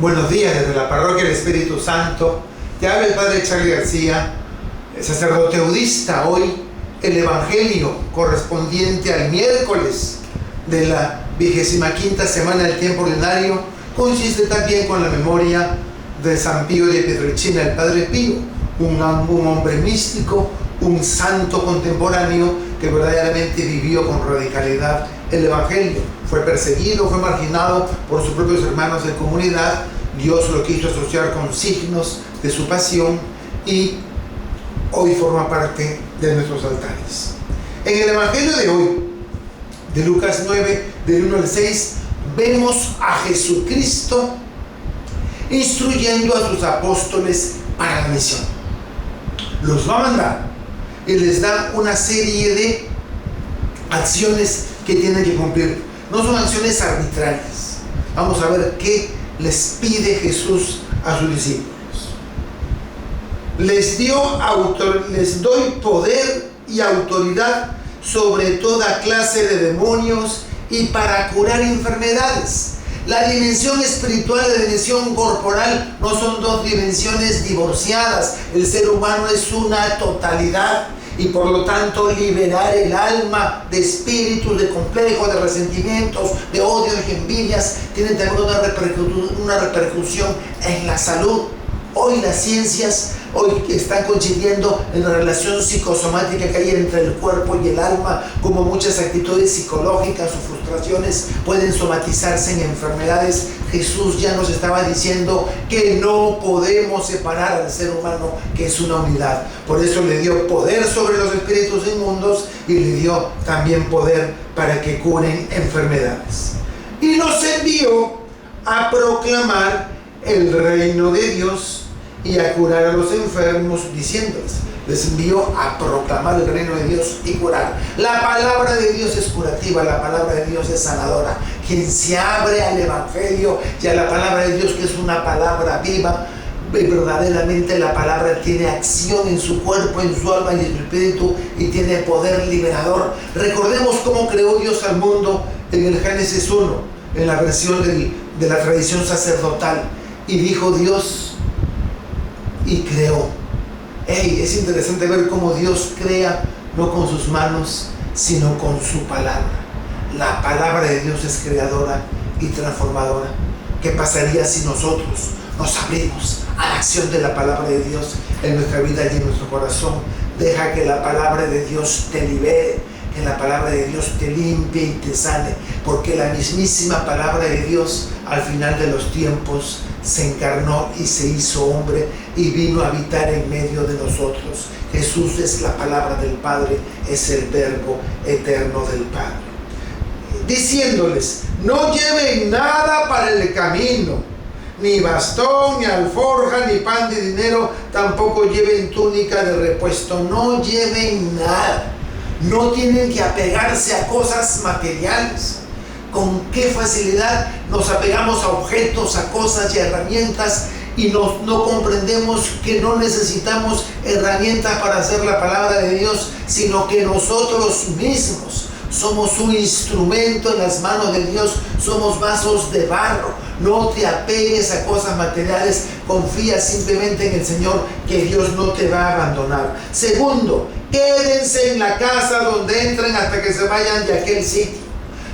Buenos días desde la Parroquia del Espíritu Santo. Te habla el Padre Charly García, sacerdote budista. Hoy el Evangelio correspondiente al miércoles de la 25ª semana del tiempo ordinario consiste también con la memoria de San Pío de Pietrelcina, el Padre Pío, un hombre místico, un santo contemporáneo que verdaderamente vivió con radicalidad el Evangelio. Fue perseguido, fue marginado por sus propios hermanos de comunidad. Dios lo quiso asociar con signos de su pasión y hoy forma parte de nuestros altares. En el Evangelio de hoy, de Lucas 9, del 1 al 6, vemos a Jesucristo instruyendo a sus apóstoles para la misión. Los va a mandar y les da una serie de acciones que tienen que cumplir. No son acciones arbitrarias. Vamos a ver qué les pide Jesús a sus discípulos. Les doy poder y autoridad sobre toda clase de demonios y para curar enfermedades. La dimensión espiritual y la dimensión corporal no son dos dimensiones divorciadas. El ser humano es una totalidad y por lo tanto liberar el alma de espíritus, de complejos, de resentimientos, de odios y envidias tiene también una repercusión en la salud. Hoy las ciencias están coincidiendo en la relación psicosomática que hay entre el cuerpo y el alma, como muchas actitudes psicológicas o frustraciones pueden somatizarse en enfermedades. Jesús ya nos estaba diciendo que no podemos separar al ser humano, que es una unidad. Por eso le dio poder sobre los espíritus inmundos y le dio también poder para que curen enfermedades. Y los envió a proclamar el reino de Dios y a curar a los enfermos, diciéndoles, les envió a proclamar el reino de Dios y curar. La palabra de Dios es curativa, la palabra de Dios es sanadora. Quien se abre al Evangelio y a la palabra de Dios, que es una palabra viva, verdaderamente la palabra tiene acción en su cuerpo, en su alma y en su espíritu, y tiene poder liberador. Recordemos cómo creó Dios al mundo en el Génesis 1, en la versión de la tradición sacerdotal. Y dijo Dios y creó. Es interesante ver cómo Dios crea no con sus manos, sino con su palabra. La palabra de Dios es creadora y transformadora. ¿Qué pasaría si nosotros nos abrimos a la acción de la palabra de Dios en nuestra vida y en nuestro corazón? Deja que la palabra de Dios te libere, que la palabra de Dios te limpie y te sane, porque la mismísima palabra de Dios al final de los tiempos se encarnó y se hizo hombre y vino a habitar en medio de nosotros. Jesús es la palabra del Padre, es el verbo eterno del Padre. Diciéndoles, no lleven nada para el camino, ni bastón, ni alforja, ni pan de dinero, tampoco lleven túnica de repuesto. No lleven nada. No tienen que apegarse a cosas materiales. Con qué facilidad nos apegamos a objetos, a cosas y a herramientas y no comprendemos que no necesitamos herramientas para hacer la palabra de Dios, sino que nosotros mismos somos un instrumento en las manos de Dios, somos vasos de barro. No te apegues a cosas materiales, confía simplemente en el Señor, que Dios no te va a abandonar. Segundo, quédense en la casa donde entren hasta que se vayan de aquel sitio.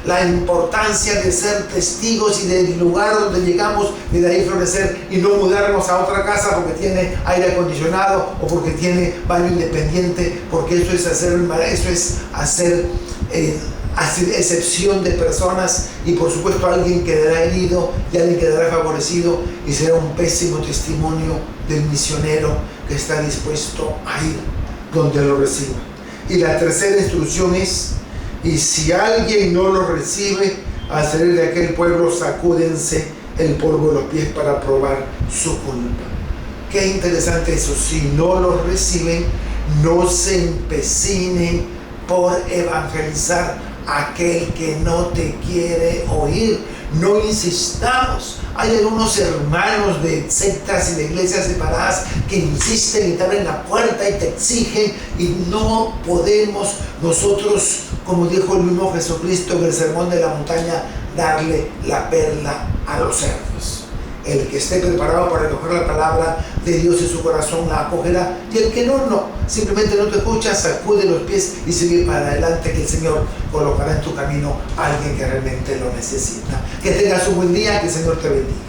La importancia de ser testigos y del lugar donde llegamos y de ahí florecer y no mudarnos a otra casa porque tiene aire acondicionado o porque tiene baño independiente, porque eso es hacer excepción de personas y por supuesto alguien quedará herido y alguien quedará favorecido y será un pésimo testimonio del misionero que está dispuesto a ir donde lo reciba. Y la tercera instrucción es: y si alguien no lo recibe, al salir de aquel pueblo, sacúdense el polvo de los pies para probar su culpa. Qué interesante eso. Si no lo reciben, no se empecinen por evangelizar a aquel que no te quiere oír. No insistamos. Hay algunos hermanos de sectas y de iglesias separadas que insisten y te abren la puerta y te exigen, y no podemos nosotros, como dijo el mismo Jesucristo en el Sermón de la Montaña, darle la perla a los cerdos. El que esté preparado para recoger la palabra de Dios en su corazón la acogerá, y el que no, no. Simplemente no te escuchas, sacude los pies y sigue para adelante, que el Señor colocará en tu camino a alguien que realmente lo necesita. Que tengas un buen día, que el Señor te bendiga.